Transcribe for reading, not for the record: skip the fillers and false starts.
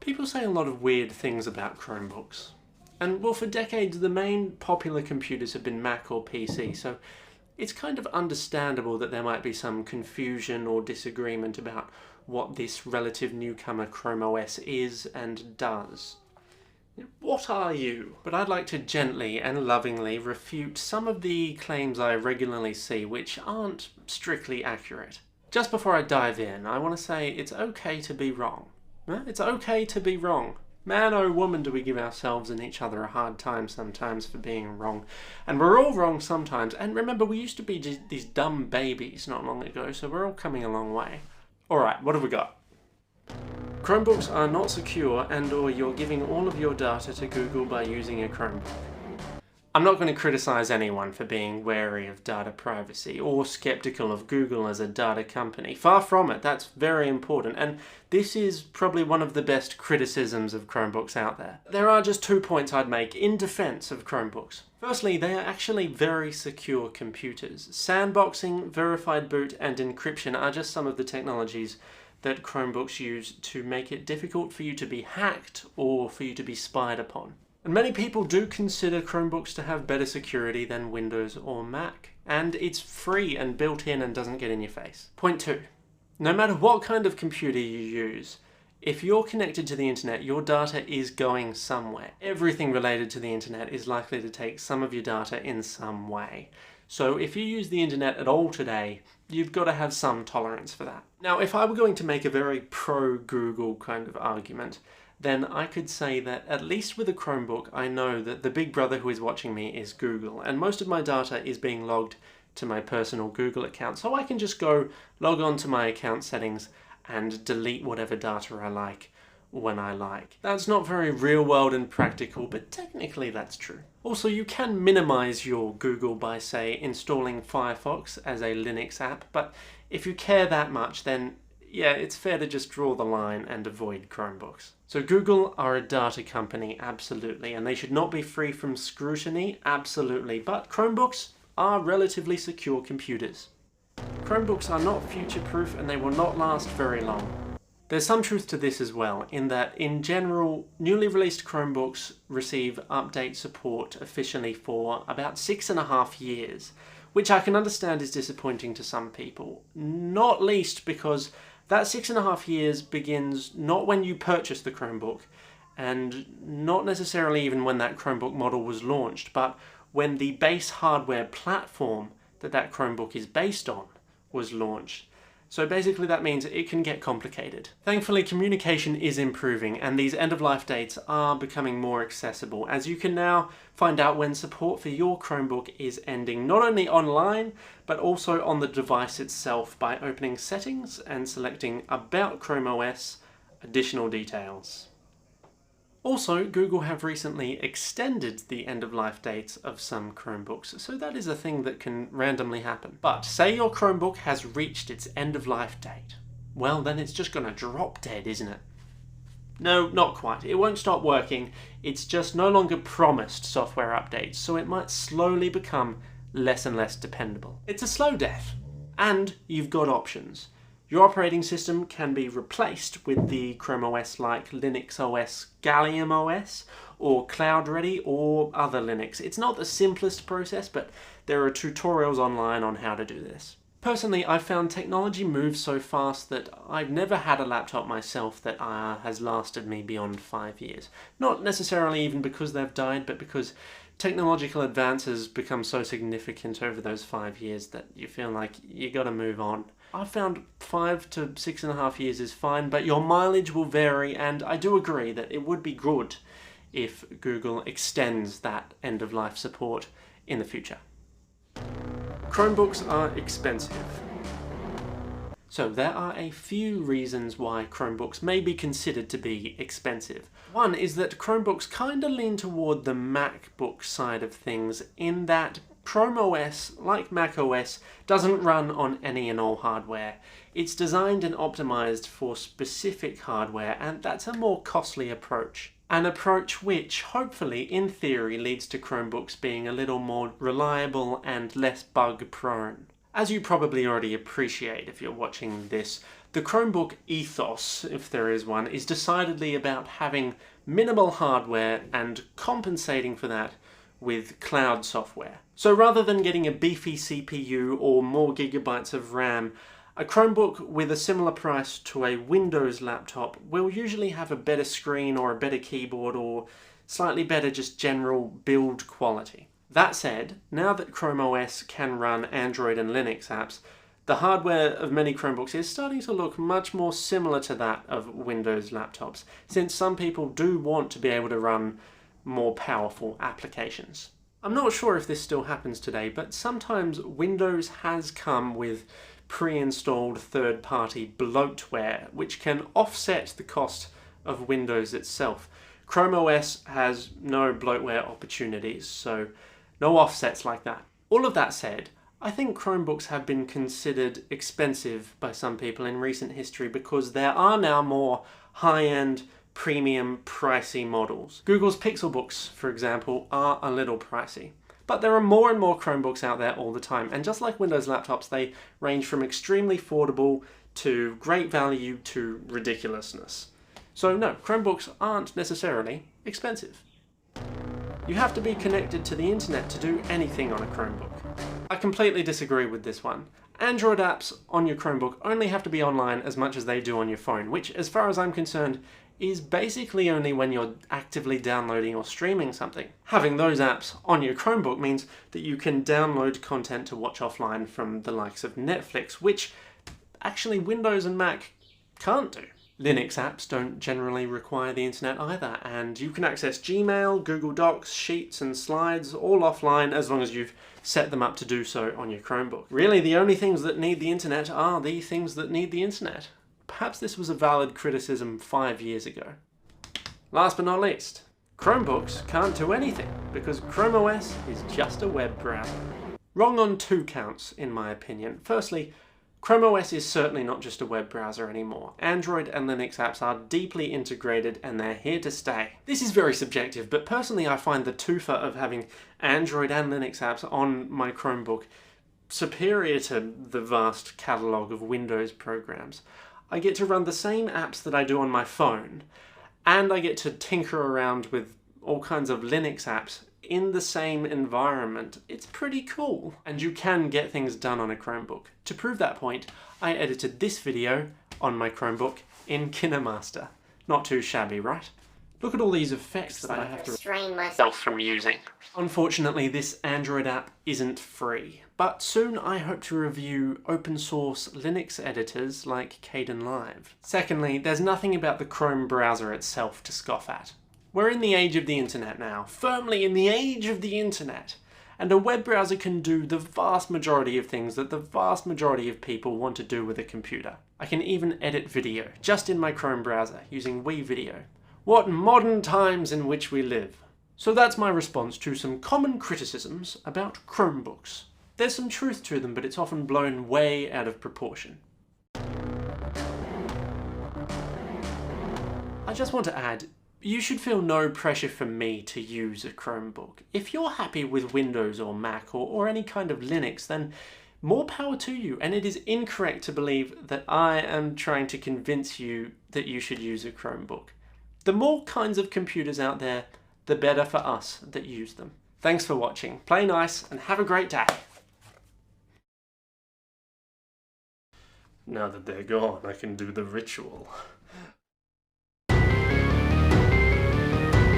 People say a lot of weird things about Chromebooks. And well, for decades the main popular computers have been Mac or PC, so it's kind of understandable that there might be some confusion or disagreement about what this relative newcomer Chrome OS is and does. What are you? But I'd like to gently and lovingly refute some of the claims I regularly see which aren't strictly accurate. Just before I dive in, I want to say it's okay to be wrong. It's okay to be wrong. Man or woman, do we give ourselves and each other a hard time sometimes for being wrong. And we're all wrong sometimes. And remember, we used to be these dumb babies not long ago, so we're all coming a long way. Alright, what have we got? Chromebooks are not secure and/or you're giving all of your data to Google by using a Chromebook. I'm not going to criticize anyone for being wary of data privacy or skeptical of Google as a data company. Far from it, that's very important, and this is probably one of the best criticisms of Chromebooks out there. There are just 2 points I'd make in defense of Chromebooks. Firstly, they are actually very secure computers. Sandboxing, verified boot, and encryption are just some of the technologies that Chromebooks use to make it difficult for you to be hacked or for you to be spied upon. And many people do consider Chromebooks to have better security than Windows or Mac. And it's free and built in and doesn't get in your face. Point 2. No matter what kind of computer you use, if you're connected to the internet, your data is going somewhere. Everything related to the internet is likely to take some of your data in some way. So if you use the internet at all today, you've got to have some tolerance for that. Now, if I were going to make a very pro-Google kind of argument, then I could say that at least with a Chromebook, I know that the big brother who is watching me is Google, and most of my data is being logged to my personal Google account, so I can just go log on to my account settings and delete whatever data I like when I like. That's not very real world and practical, but technically that's true. Also, you can minimize your Google by, say, installing Firefox as a Linux app, but if you care that much, then yeah, it's fair to just draw the line and avoid Chromebooks. So Google are a data company, absolutely, and they should not be free from scrutiny, absolutely, but Chromebooks are relatively secure computers. Chromebooks are not future-proof and they will not last very long. There's some truth to this as well, in that in general, newly released Chromebooks receive update support officially for about 6.5 years, which I can understand is disappointing to some people, not least because that 6.5 years begins not when you purchase the Chromebook, and not necessarily even when that Chromebook model was launched, but when the base hardware platform that Chromebook is based on was launched. So basically that means it can get complicated. Thankfully, communication is improving and these end-of-life dates are becoming more accessible, as you can now find out when support for your Chromebook is ending, not only online, but also on the device itself by opening Settings and selecting About Chrome OS, Additional Details. Also, Google have recently extended the end-of-life dates of some Chromebooks, so that is a thing that can randomly happen. But say your Chromebook has reached its end-of-life date. Well, then it's just gonna drop dead, isn't it? No, not quite. It won't stop working. It's just no longer promised software updates, so it might slowly become less and less dependable. It's a slow death. And you've got options. Your operating system can be replaced with the Chrome OS like Linux OS, Gallium OS, or Cloud Ready, or other Linux. It's not the simplest process, but there are tutorials online on how to do this. Personally, I've found technology moves so fast that I've never had a laptop myself that has lasted me beyond 5 years. Not necessarily even because they've died, but because technological advances become so significant over those 5 years that you feel like you gotta move on. I've found 5 to 6.5 years is fine, but your mileage will vary, and I do agree that it would be good if Google extends that end-of-life support in the future. Chromebooks are expensive. So there are a few reasons why Chromebooks may be considered to be expensive. One is that Chromebooks kinda lean toward the MacBook side of things, in that Chrome OS, like Mac OS, doesn't run on any and all hardware. It's designed and optimized for specific hardware, and that's a more costly approach. An approach which, hopefully, in theory, leads to Chromebooks being a little more reliable and less bug-prone. As you probably already appreciate if you're watching this, The Chromebook ethos, if there is one, is decidedly about having minimal hardware and compensating for that with cloud software. So rather than getting a beefy CPU or more gigabytes of RAM, a Chromebook with a similar price to a Windows laptop will usually have a better screen or a better keyboard or slightly better just general build quality. That said, now that Chrome OS can run Android and Linux apps, the hardware of many Chromebooks is starting to look much more similar to that of Windows laptops, since some people do want to be able to run more powerful applications. I'm not sure if this still happens today, but sometimes Windows has come with pre-installed third-party bloatware, which can offset the cost of Windows itself. Chrome OS has no bloatware opportunities, so no offsets like that. All of that said, I think Chromebooks have been considered expensive by some people in recent history because there are now more high-end, premium, pricey models. Google's Pixelbooks, for example, are a little pricey. But there are more and more Chromebooks out there all the time, and just like Windows laptops, they range from extremely affordable to great value to ridiculousness. So no, Chromebooks aren't necessarily expensive. You have to be connected to the internet to do anything on a Chromebook. I completely disagree with this one. Android apps on your Chromebook only have to be online as much as they do on your phone, which, as far as I'm concerned, is basically only when you're actively downloading or streaming something. Having those apps on your Chromebook means that you can download content to watch offline from the likes of Netflix, which actually Windows and Mac can't do. Linux apps don't generally require the internet either, and you can access Gmail, Google Docs, Sheets and Slides all offline as long as you've set them up to do so on your Chromebook. Really, the only things that need the internet are the things that need the internet. Perhaps this was a valid criticism 5 years ago. Last but not least, Chromebooks can't do anything because Chrome OS is just a web browser. Wrong on 2 counts, in my opinion. Firstly, Chrome OS is certainly not just a web browser anymore. Android and Linux apps are deeply integrated and they're here to stay. This is very subjective, but personally I find the twofer of having Android and Linux apps on my Chromebook superior to the vast catalogue of Windows programs. I get to run the same apps that I do on my phone, and I get to tinker around with all kinds of Linux apps in the same environment. It's pretty cool. And you can get things done on a Chromebook. To prove that point, I edited this video on my Chromebook in KineMaster. Not too shabby, right? Look at all these effects that I have to restrain myself from using. Unfortunately, this Android app isn't free, but soon I hope to review open source Linux editors like Kdenlive. Secondly, there's nothing about the Chrome browser itself to scoff at. We're in the age of the internet now, firmly in the age of the internet, and a web browser can do the vast majority of things that the vast majority of people want to do with a computer. I can even edit video just in my Chrome browser using WeVideo. What modern times in which we live. So that's my response to some common criticisms about Chromebooks. There's some truth to them, but it's often blown way out of proportion. I just want to add, you should feel no pressure from me to use a Chromebook. If you're happy with Windows or Mac or any kind of Linux, then more power to you, and it is incorrect to believe that I am trying to convince you that you should use a Chromebook. The more kinds of computers out there, the better for us that use them. Thanks for watching. Play nice and have a great day. Now that they're gone, I can do the ritual.